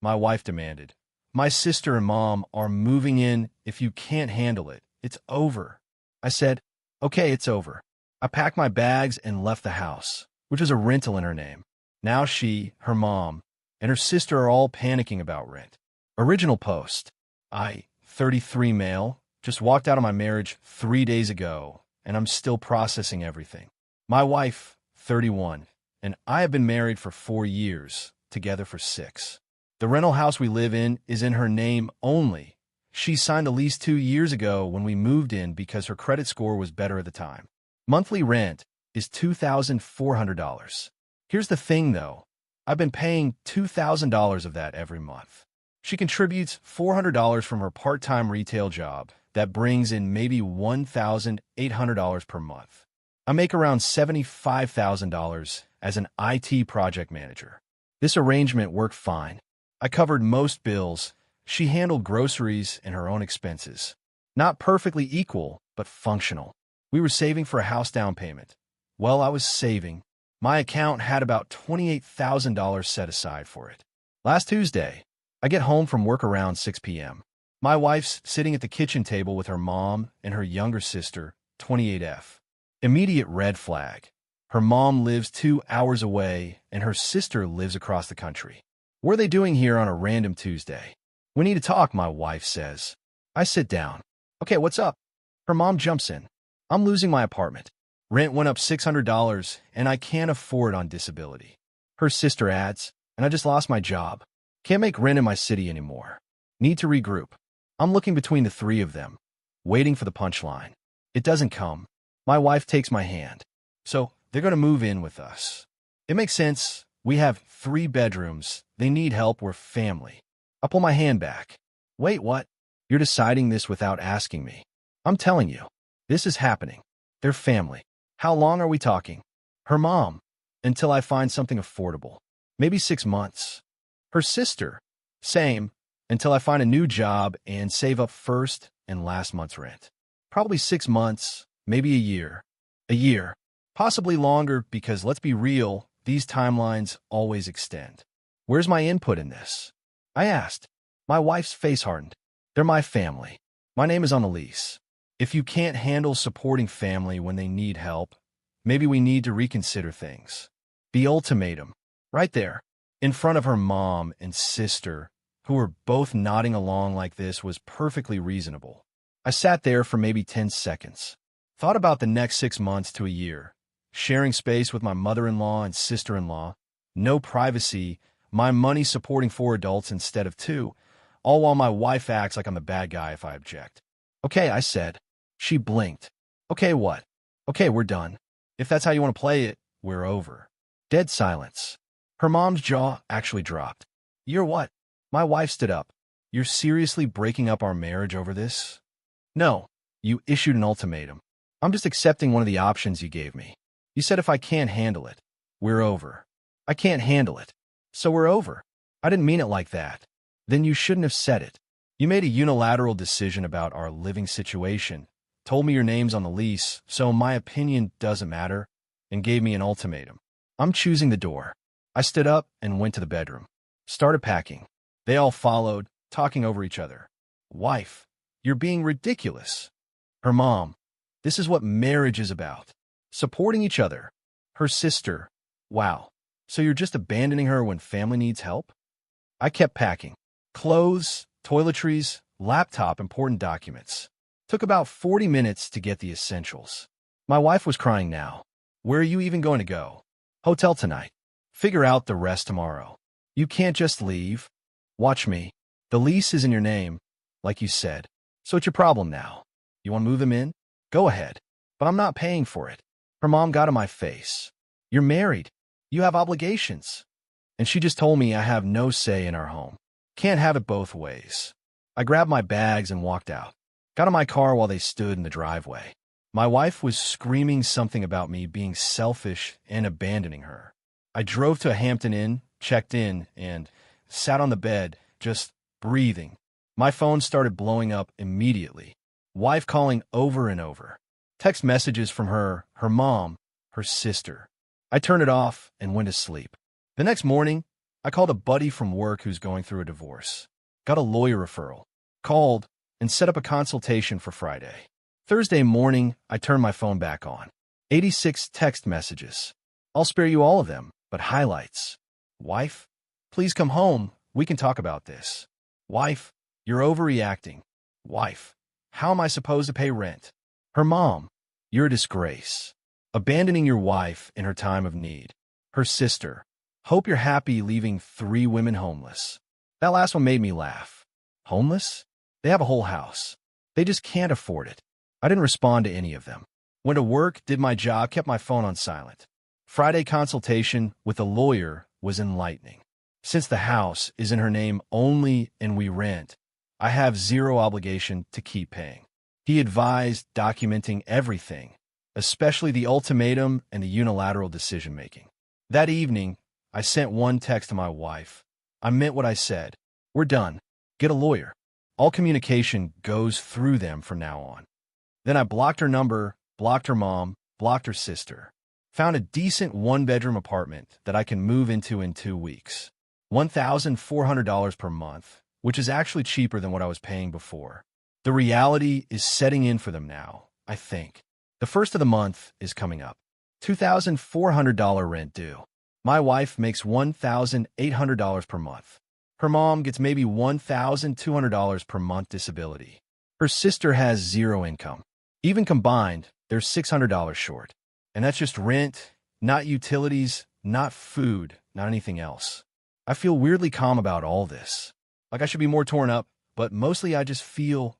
my wife demanded. My sister and mom are moving in. If you can't handle it, it's over. I said, okay, it's over. I packed my bags and left the house, which was a rental in her name. Now she, her mom, and her sister are all panicking about rent. Original post. I, 33 male, just walked out of my marriage 3 days ago, and I'm still processing everything. My wife, 31, and I have been married for 4 years, together for 6. The rental house we live in is in her name only. She signed a lease 2 years ago when we moved in because her credit score was better at the time. Monthly rent is $2,400. Here's the thing, though. I've been paying $2,000 of that every month. She contributes $400 from her part-time retail job. That brings in maybe $1,800 per month. I make around $75,000 as an IT project manager. This arrangement worked fine. I covered most bills. She handled groceries and her own expenses. Not perfectly equal, but functional. We were saving for a house down payment. Well, I was saving. My account had about $28,000 set aside for it. Last Tuesday, I get home from work around 6 p.m. My wife's sitting at the kitchen table with her mom and her younger sister, 28F. Immediate red flag. Her mom lives 2 hours away, and her sister lives across the country. What are they doing here on a random Tuesday? We need to talk, my wife says. I sit down. Okay, what's up? Her mom jumps in. I'm losing my apartment. Rent went up $600, and I can't afford on disability. Her sister adds, and I just lost my job. Can't make rent in my city anymore. Need to regroup. I'm looking between the three of them, waiting for the punchline. It doesn't come. My wife takes my hand. So, they're going to move in with us. It makes sense. We have 3 bedrooms. They need help. We're family. I pull my hand back. Wait, what? You're deciding this without asking me. I'm telling you. This is happening. They're family. How long are we talking? Her mom. Until I find something affordable. Maybe 6 months. Her sister. Same. Until I find a new job and save up first and last month's rent. Probably 6 months. Maybe a year. A year. Possibly longer because, let's be real, these timelines always extend. Where's my input in this? I asked. My wife's face hardened. They're my family. My name is on the lease. If you can't handle supporting family when they need help, maybe we need to reconsider things. The ultimatum. Right there. In front of her mom and sister, who were both nodding along like this, was perfectly reasonable. I sat there for maybe 10 seconds. Thought about the next 6 months to a year. Sharing space with my mother-in-law and sister-in-law. No privacy. My money supporting 4 adults instead of 2. All while my wife acts like I'm the bad guy if I object. Okay, I said. She blinked. Okay, what? Okay, we're done. If that's how you want to play it, we're over. Dead silence. Her mom's jaw actually dropped. You're what? My wife stood up. You're seriously breaking up our marriage over this? No. You issued an ultimatum. I'm just accepting one of the options you gave me. You said if I can't handle it, we're over. I can't handle it. So we're over. I didn't mean it like that. Then you shouldn't have said it. You made a unilateral decision about our living situation, told me your name's on the lease, so my opinion doesn't matter, and gave me an ultimatum. I'm choosing the door. I stood up and went to the bedroom. Started packing. They all followed, talking over each other. Wife, you're being ridiculous. Her mom, this is what marriage is about. Supporting each other. Her sister, wow. So you're just abandoning her when family needs help? I kept packing. Clothes, toiletries, laptop, important documents. Took about 40 minutes to get the essentials. My wife was crying now. Where are you even going to go? Hotel tonight. Figure out the rest tomorrow. You can't just leave. Watch me. The lease is in your name, like you said. So it's your problem now. You want to move them in? Go ahead. But I'm not paying for it. Her mom got in my face. You're married. You have obligations. And she just told me I have no say in our home. Can't have it both ways. I grabbed my bags and walked out. Got in my car while they stood in the driveway. My wife was screaming something about me being selfish and abandoning her. I drove to a Hampton Inn, checked in, and sat on the bed, just breathing. My phone started blowing up immediately. Wife calling over and over. Text messages from her, her mom, her sister. I turned it off and went to sleep. The next morning, I called a buddy from work who's going through a divorce. Got a lawyer referral. Called and set up a consultation for Friday. Thursday morning, I turned my phone back on. 86 text messages. I'll spare you all of them, but highlights. Wife, please come home. We can talk about this. Wife, you're overreacting. Wife, how am I supposed to pay rent? Her mom, you're a disgrace. Abandoning your wife in her time of need. Her sister, hope you're happy leaving 3 women homeless. That last one made me laugh. Homeless? They have a whole house. They just can't afford it. I didn't respond to any of them. Went to work, did my job, kept my phone on silent. Friday consultation with a lawyer was enlightening. Since the house is in her name only and we rent, I have zero obligation to keep paying. He advised documenting everything, especially the ultimatum and the unilateral decision-making. That evening, I sent one text to my wife. I meant what I said. We're done. Get a lawyer. All communication goes through them from now on. Then I blocked her number, blocked her mom, blocked her sister. Found a decent 1-bedroom apartment that I can move into in 2 weeks. $1,400 per month, which is actually cheaper than what I was paying before. The reality is setting in for them now, I think. The first of the month is coming up. $2,400 rent due. My wife makes $1,800 per month. Her mom gets maybe $1,200 per month disability. Her sister has 0 income. Even combined, they're $600 short. And that's just rent, not utilities, not food, not anything else. I feel weirdly calm about all this. Like I should be more torn up, but mostly I just feel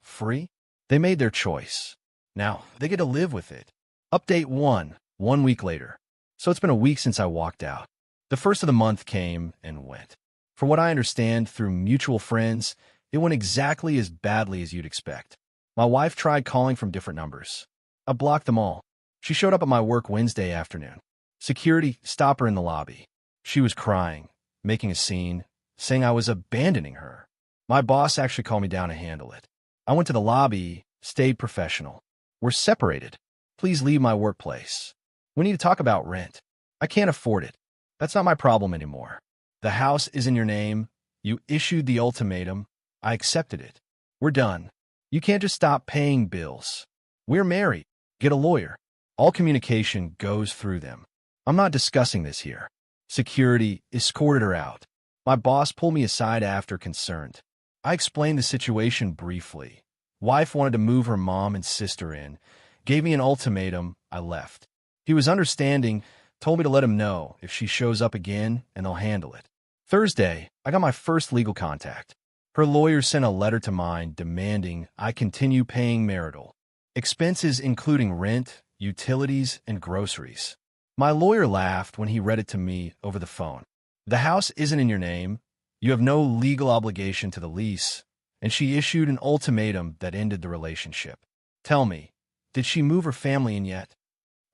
free. They made their choice. Now, they get to live with it. Update 1 week later. So it's been a week since I walked out. The first of the month came and went. From what I understand through mutual friends, it went exactly as badly as you'd expect. My wife tried calling from different numbers. I blocked them all. She showed up at my work Wednesday afternoon. Security stopped her in the lobby. She was crying, making a scene, saying I was abandoning her. My boss actually called me down to handle it. I went to the lobby, stayed professional. We're separated. Please leave my workplace. We need to talk about rent. I can't afford it. That's not my problem anymore. The house is in your name. You issued the ultimatum. I accepted it. We're done. You can't just stop paying bills. We're married. Get a lawyer. All communication goes through them. I'm not discussing this here. Security escorted her out. My boss pulled me aside after, concerned. I explained the situation briefly. Wife wanted to move her mom and sister in. Gave me an ultimatum. I left. He was understanding, told me to let him know if she shows up again and they'll handle it. Thursday, I got my first legal contact. Her lawyer sent a letter to mine demanding I continue paying marital expenses including rent, utilities, and groceries. My lawyer laughed when he read it to me over the phone. The house isn't in your name. You have no legal obligation to the lease, and she issued an ultimatum that ended the relationship. Tell me, did she move her family in yet?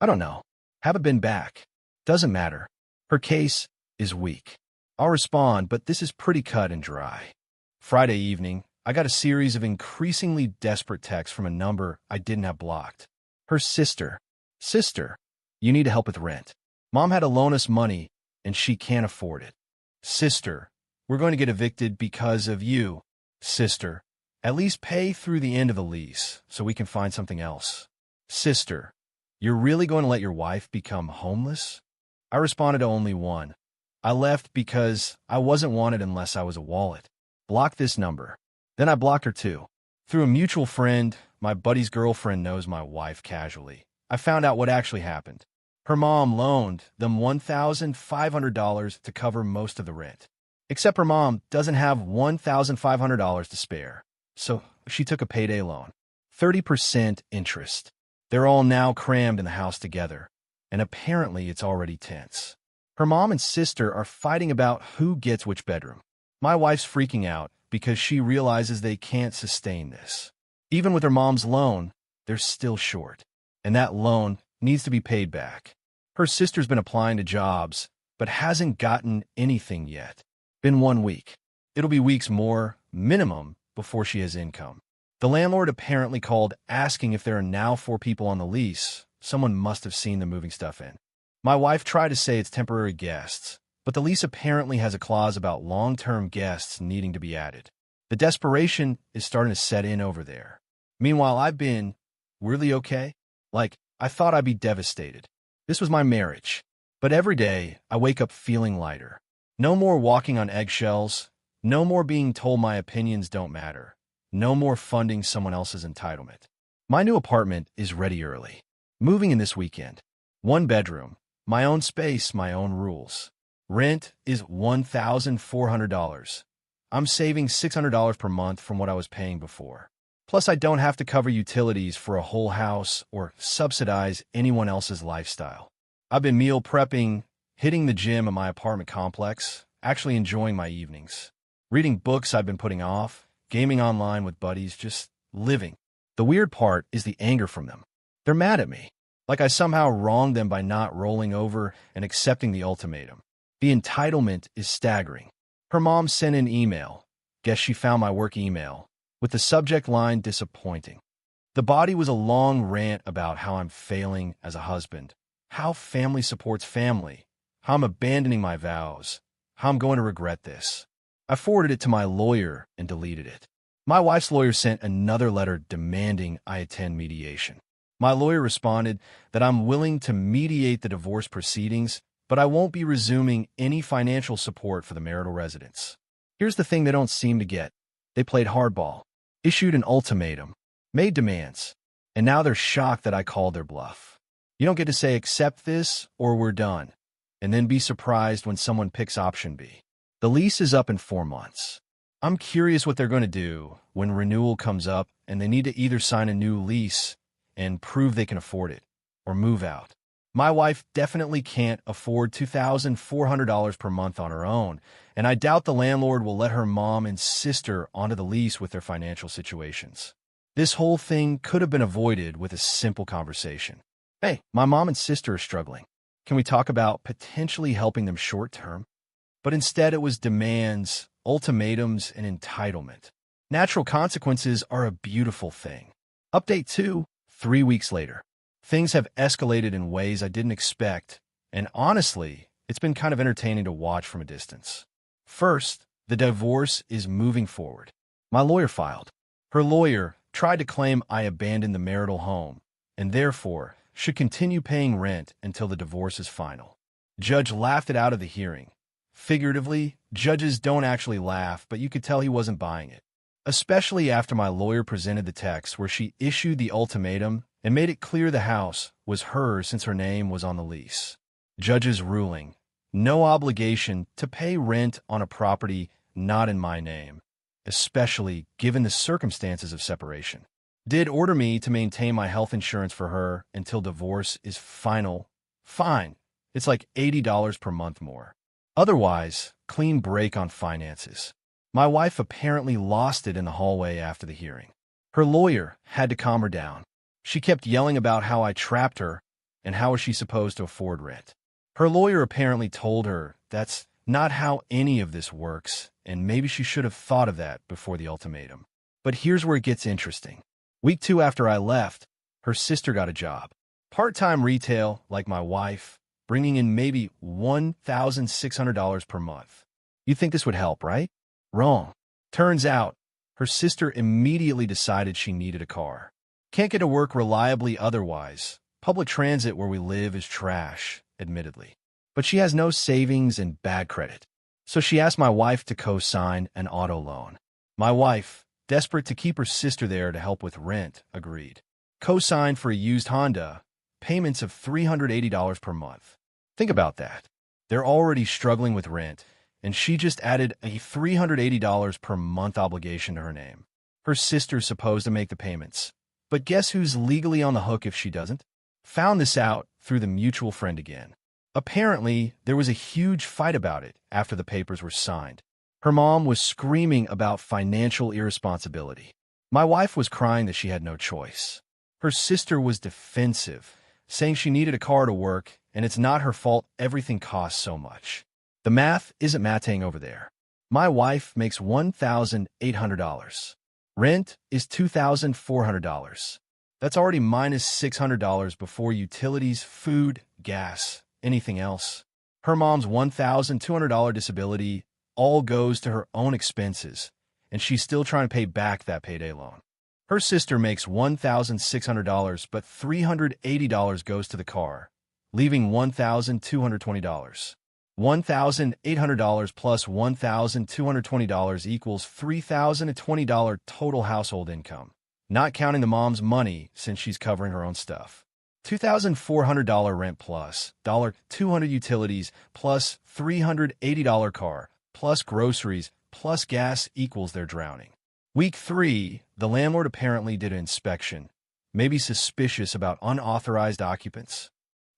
I don't know. Haven't been back. Doesn't matter. Her case is weak. I'll respond, but this is pretty cut and dry. Friday evening, I got a series of increasingly desperate texts from a number I didn't have blocked. Her sister. Sister, you need to help with rent. Mom had to loan us money, and she can't afford it. Sister, we're going to get evicted because of you. Sister, at least pay through the end of the lease so we can find something else. Sister, you're really going to let your wife become homeless? I responded to only one. I left because I wasn't wanted unless I was a wallet. Block this number. Then I blocked her too. Through a mutual friend, my buddy's girlfriend knows my wife casually. I found out what actually happened. Her mom loaned them $1,500 to cover most of the rent. Except her mom doesn't have $1,500 to spare. So she took a payday loan. 30% interest. They're all now crammed in the house together. And apparently it's already tense. Her mom and sister are fighting about who gets which bedroom. My wife's freaking out because she realizes they can't sustain this. Even with her mom's loan, they're still short. And that loan needs to be paid back. Her sister's been applying to jobs, but hasn't gotten anything yet. Been 1 week. It'll be weeks more, minimum, before she has income. The landlord apparently called asking if there are now 4 people on the lease. Someone must have seen them moving stuff in. My wife tried to say it's temporary guests, but the lease apparently has a clause about long-term guests needing to be added. The desperation is starting to set in over there. Meanwhile, I've been really okay. I thought I'd be devastated. This was my marriage. But every day, I wake up feeling lighter. No more walking on eggshells. No more being told my opinions don't matter. No more funding someone else's entitlement. My new apartment is ready early. Moving in this weekend. 1 bedroom. My own space, my own rules. Rent is $1,400. I'm saving $600 per month from what I was paying before. Plus, I don't have to cover utilities for a whole house or subsidize anyone else's lifestyle. I've been meal prepping, hitting the gym in my apartment complex, actually enjoying my evenings. Reading books I've been putting off, gaming online with buddies, just living. The weird part is the anger from them. They're mad at me. Like I somehow wronged them by not rolling over and accepting the ultimatum. The entitlement is staggering. Her mom sent an email. Guess she found my work email. With the subject line disappointing. The body was a long rant about how I'm failing as a husband, how family supports family, how I'm abandoning my vows, how I'm going to regret this. I forwarded it to my lawyer and deleted it. My wife's lawyer sent another letter demanding I attend mediation. My lawyer responded that I'm willing to mediate the divorce proceedings, but I won't be resuming any financial support for the marital residence. Here's the thing they don't seem to get. They played hardball, issued an ultimatum, made demands, and now they're shocked that I called their bluff. You don't get to say accept this or we're done, and then be surprised when someone picks option B. The lease is up in 4 months. I'm curious what they're going to do when renewal comes up and they need to either sign a new lease and prove they can afford it, or move out. My wife definitely can't afford $2,400 per month on her own, and I doubt the landlord will let her mom and sister onto the lease with their financial situations. This whole thing could have been avoided with a simple conversation. Hey, my mom and sister are struggling. Can we talk about potentially helping them short term? But instead it was demands, ultimatums, and entitlement. Natural consequences are a beautiful thing. Update 2, 3 weeks later. Things have escalated in ways I didn't expect, and honestly, it's been kind of entertaining to watch from a distance. First, the divorce is moving forward. My lawyer filed. Her lawyer tried to claim I abandoned the marital home, and therefore should continue paying rent until the divorce is final. Judge laughed it out of the hearing. Figuratively, judges don't actually laugh, but you could tell he wasn't buying it. Especially after my lawyer presented the text where she issued the ultimatum and made it clear the house was hers since her name was on the lease. Judge's ruling: no obligation to pay rent on a property not in my name, especially given the circumstances of separation. Did order me to maintain my health insurance for her until divorce is final. Fine. It's like $80 per month more. Otherwise, clean break on finances. My wife apparently lost it in the hallway after the hearing. Her lawyer had to calm her down. She kept yelling about how I trapped her and how was she supposed to afford rent. Her lawyer apparently told her that's not how any of this works, and maybe she should have thought of that before the ultimatum. But here's where it gets interesting. Week 2 after I left, her sister got a job. Part-time retail, like my wife, bringing in maybe $1,600 per month. You'd think this would help, right? Wrong. Turns out, her sister immediately decided she needed a car. Can't get to work reliably otherwise. Public transit where we live is trash, admittedly. But she has no savings and bad credit. So she asked my wife to co-sign an auto loan. My wife, desperate to keep her sister there to help with rent, agreed. Co-signed for a used Honda, payments of $380 per month. Think about that. They're already struggling with rent, and she just added a $380 per month obligation to her name. Her sister's supposed to make the payments. But guess who's legally on the hook if she doesn't? Found this out through the mutual friend again. Apparently, there was a huge fight about it after the papers were signed. Her mom was screaming about financial irresponsibility. My wife was crying that she had no choice. Her sister was defensive, saying she needed a car to work, and it's not her fault everything costs so much. The math isn't mathing over there. My wife makes $1,800. Rent is $2,400. That's already minus $600 before utilities, food, gas, anything else. Her mom's $1,200 disability all goes to her own expenses, and she's still trying to pay back that payday loan. Her sister makes $1,600, but $380 goes to the car, leaving $1,220. $1,800 plus $1,220 equals $3,020 total household income, not counting the mom's money since she's covering her own stuff. $2,400 rent plus $200 utilities plus $380 car plus groceries plus gas equals they're drowning. Week 3, the landlord apparently did an inspection, maybe suspicious about unauthorized occupants.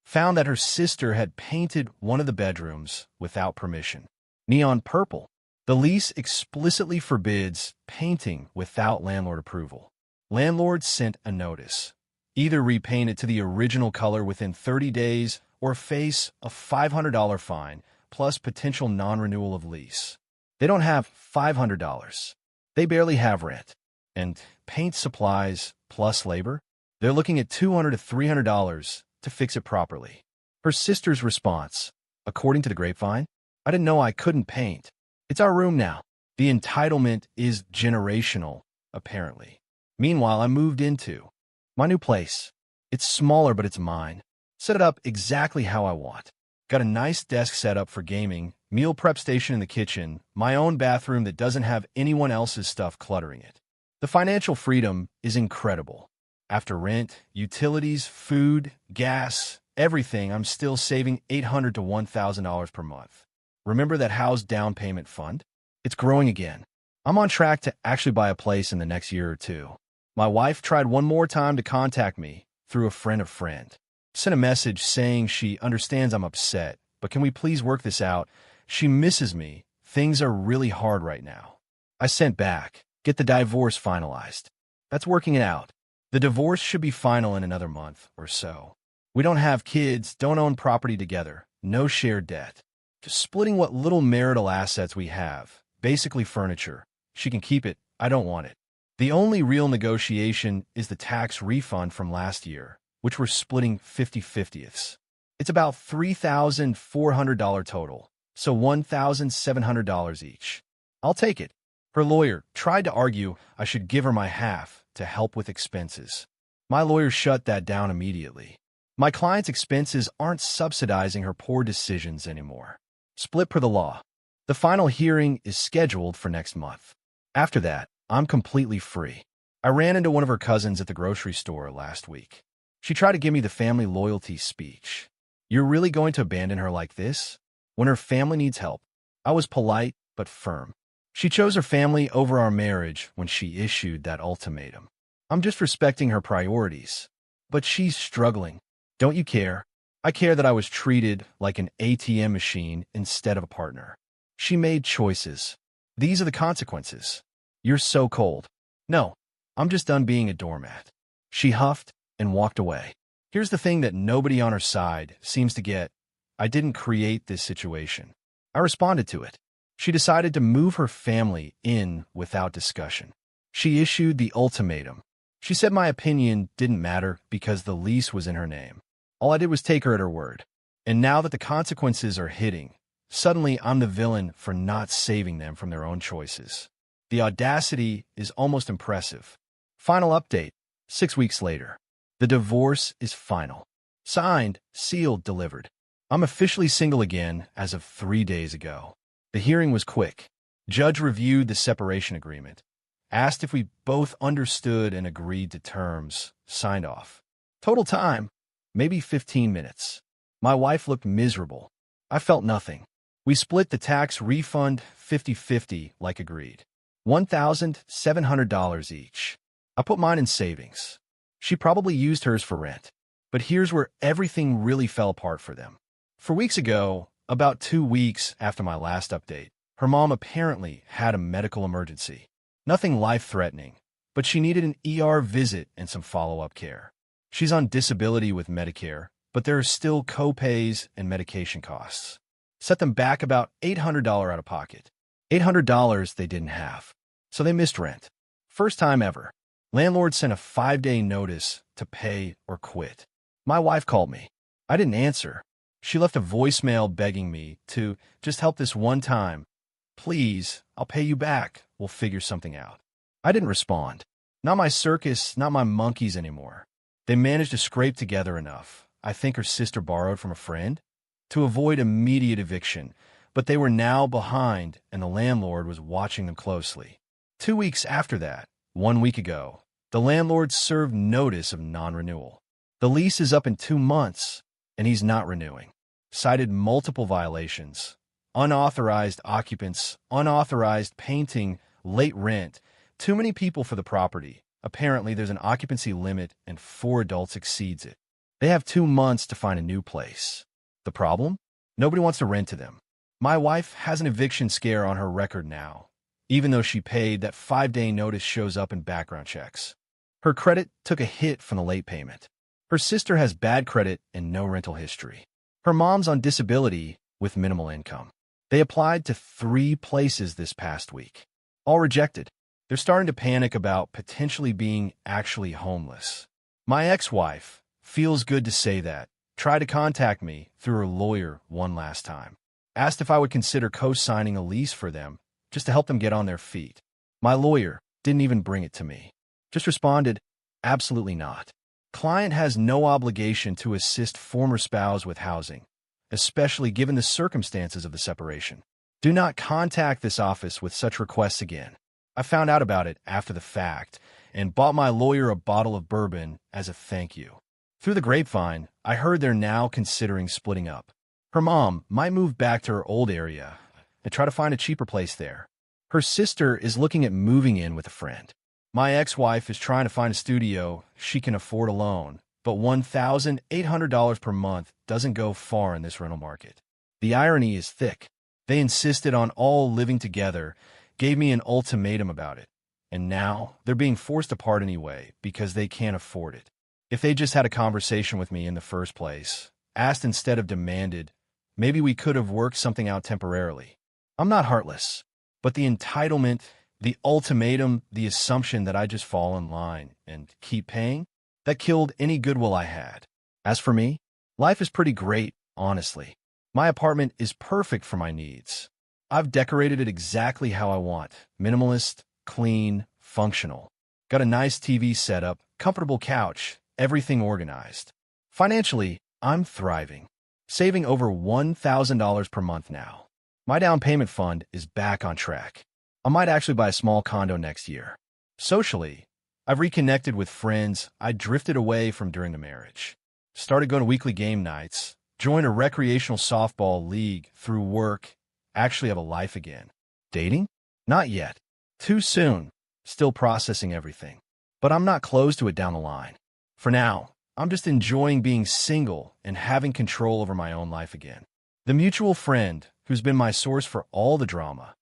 Found that her sister had painted one of the bedrooms without permission. Neon purple. The lease explicitly forbids painting without landlord approval. Landlord sent a notice. Either repaint it to the original color within 30 days or face a $500 fine plus potential non-renewal of lease. They don't have $500. They barely have rent. And paint supplies plus labor? They're looking at $200 to $300 to fix it properly. Her sister's response, according to the grapevine, I didn't know I couldn't paint. It's our room now. The entitlement is generational, apparently. Meanwhile, I moved into my new place. It's smaller, but it's mine. Set it up exactly how I want. Got a nice desk set up for gaming, meal prep station in the kitchen, my own bathroom that doesn't have anyone else's stuff cluttering it. The financial freedom is incredible. After rent, utilities, food, gas, everything, I'm still saving $800 to $1,000 per month. Remember that house down payment fund? It's growing again. I'm on track to actually buy a place in the next year or two. My wife tried one more time to contact me through a friend of friend. Sent a message saying she understands I'm upset, but can we please work this out? She misses me. Things are really hard right now. I sent back, get the divorce finalized. That's working it out. The divorce should be final in another month or so. We don't have kids, don't own property together, no shared debt. Just splitting what little marital assets we have, basically furniture. She can keep it, I don't want it. The only real negotiation is the tax refund from last year, which we're splitting 50/50ths. It's about $3,400 total, so $1,700 each. I'll take it. Her lawyer tried to argue I should give her my half to help with expenses. My lawyer shut that down immediately. My client's expenses aren't subsidizing her poor decisions anymore. Split per the law. The final hearing is scheduled for next month. After that, I'm completely free. I ran into one of her cousins at the grocery store last week. She tried to give me the family loyalty speech. You're really going to abandon her like this? When her family needs help. I was polite but firm. She chose her family over our marriage when she issued that ultimatum. I'm just respecting her priorities. But she's struggling. Don't you care? I care that I was treated like an ATM machine instead of a partner. She made choices. These are the consequences. You're so cold. No, I'm just done being a doormat. She huffed and walked away. Here's the thing that nobody on her side seems to get. I didn't create this situation. I responded to it. She decided to move her family in without discussion. She issued the ultimatum. She said my opinion didn't matter because the lease was in her name. All I did was take her at her word. And now that the consequences are hitting, suddenly I'm the villain for not saving them from their own choices. The audacity is almost impressive. Final update, 6 weeks later. The divorce is final. Signed, sealed, delivered. I'm officially single again as of 3 days ago. The hearing was quick. Judge reviewed the separation agreement, asked if we both understood and agreed to terms, signed off. Total time, maybe 15 minutes. My wife looked miserable. I felt nothing. We split the tax refund 50/50 like agreed. $1,700 each. I put mine in savings. She probably used hers for rent. But here's where everything really fell apart for them. 4 weeks ago, about 2 weeks after my last update, her mom apparently had a medical emergency. Nothing life-threatening, but she needed an ER visit and some follow-up care. She's on disability with Medicare, but there are still co-pays and medication costs. Set them back about $800 out of pocket. $800 they didn't have. So they missed rent. First time ever. Landlord sent a 5-day notice to pay or quit. My wife called me. I didn't answer. She left a voicemail begging me to just help this one time. Please, I'll pay you back. We'll figure something out. I didn't respond. Not my circus, not my monkeys anymore. They managed to scrape together enough. I think her sister borrowed from a friend to avoid immediate eviction, but they were now behind and the landlord was watching them closely. 2 weeks after that, 1 week ago, the landlord served notice of non-renewal. The lease is up in 2 months, and he's not renewing. Cited multiple violations: unauthorized occupants, unauthorized painting, late rent, too many people for the property. Apparently, there's an occupancy limit and 4 adults exceeds it. They have 2 months to find a new place. The problem? Nobody wants to rent to them. My wife has an eviction scare on her record now. Even though she paid, that 5-day notice shows up in background checks. Her credit took a hit from the late payment. Her sister has bad credit and no rental history. Her mom's on disability with minimal income. They applied to 3 places this past week. All rejected. They're starting to panic about potentially being actually homeless. My ex-wife, feels good to say that, tried to contact me through her lawyer one last time. Asked if I would consider co-signing a lease for them just to help them get on their feet. My lawyer didn't even bring it to me. Just responded, absolutely not. Client has no obligation to assist former spouse with housing, especially given the circumstances of the separation. Do not contact this office with such requests again. I found out about it after the fact and bought my lawyer a bottle of bourbon as a thank you. Through the grapevine, I heard they're now considering splitting up. Her mom might move back to her old area and try to find a cheaper place there. Her sister is looking at moving in with a friend. My ex-wife is trying to find a studio she can afford alone, but $1,800 per month doesn't go far in this rental market. The irony is thick. They insisted on all living together, gave me an ultimatum about it, and now they're being forced apart anyway because they can't afford it. If they just had a conversation with me in the first place, asked instead of demanded, maybe we could have worked something out temporarily. I'm not heartless, but the entitlement, the ultimatum, the assumption that I just fall in line and keep paying, that killed any goodwill I had. As for me, life is pretty great, honestly. My apartment is perfect for my needs. I've decorated it exactly how I want. Minimalist, clean, functional. Got a nice TV setup, comfortable couch, everything organized. Financially, I'm thriving. Saving over $1,000 per month now. My down payment fund is back on track. I might actually buy a small condo next year. Socially, I've reconnected with friends I drifted away from during the marriage. Started going to weekly game nights, joined a recreational softball league through work, actually have a life again. Dating? Not yet. Too soon. Still processing everything. But I'm not close to it down the line. For now, I'm just enjoying being single and having control over my own life again. The mutual friend, who's been my source for all the drama,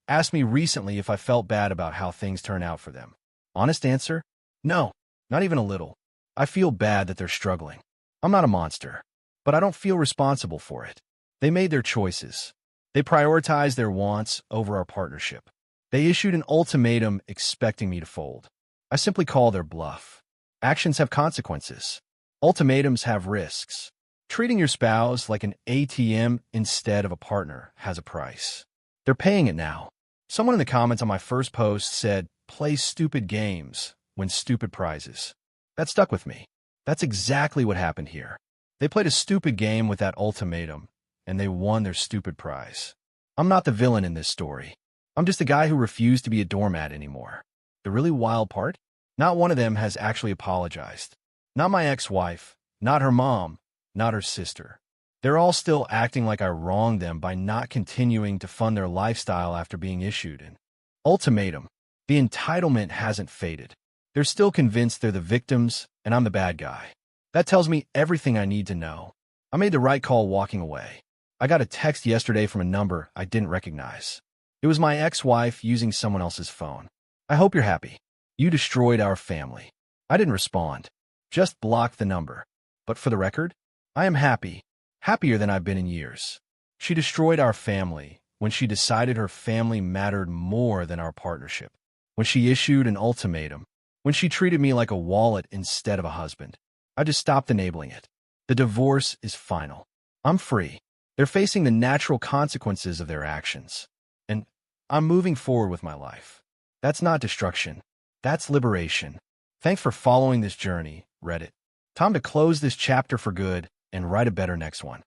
asked me recently if I felt bad about how things turn out for them. Honest answer? No, not even a little. I feel bad that they're struggling. I'm not a monster, but I don't feel responsible for it. They made their choices. They prioritized their wants over our partnership. They issued an ultimatum expecting me to fold. I simply call their bluff. Actions have consequences. Ultimatums have risks. Treating your spouse like an ATM instead of a partner has a price. They're paying it now. Someone in the comments on my first post said, "Play stupid games, win stupid prizes." That stuck with me. That's exactly what happened here. They played a stupid game with that ultimatum, and they won their stupid prize. I'm not the villain in this story. I'm just a guy who refused to be a doormat anymore. The really wild part? Not one of them has actually apologized. Not my ex-wife, not her mom, not her sister. They're all still acting like I wronged them by not continuing to fund their lifestyle after being issued an ultimatum. The entitlement hasn't faded. They're still convinced they're the victims and I'm the bad guy. That tells me everything I need to know. I made the right call walking away. I got a text yesterday from a number I didn't recognize. It was my ex-wife using someone else's phone. I hope you're happy. You destroyed our family. I didn't respond. Just blocked the number. But for the record, I am happy. Happier than I've been in years. She destroyed our family when she decided her family mattered more than our partnership. When she issued an ultimatum. When she treated me like a wallet instead of a husband. I just stopped enabling it. The divorce is final. I'm free. They're facing the natural consequences of their actions. And I'm moving forward with my life. That's not destruction. That's liberation. Thanks for following this journey, Reddit. Time to close this chapter for good and write a better next one.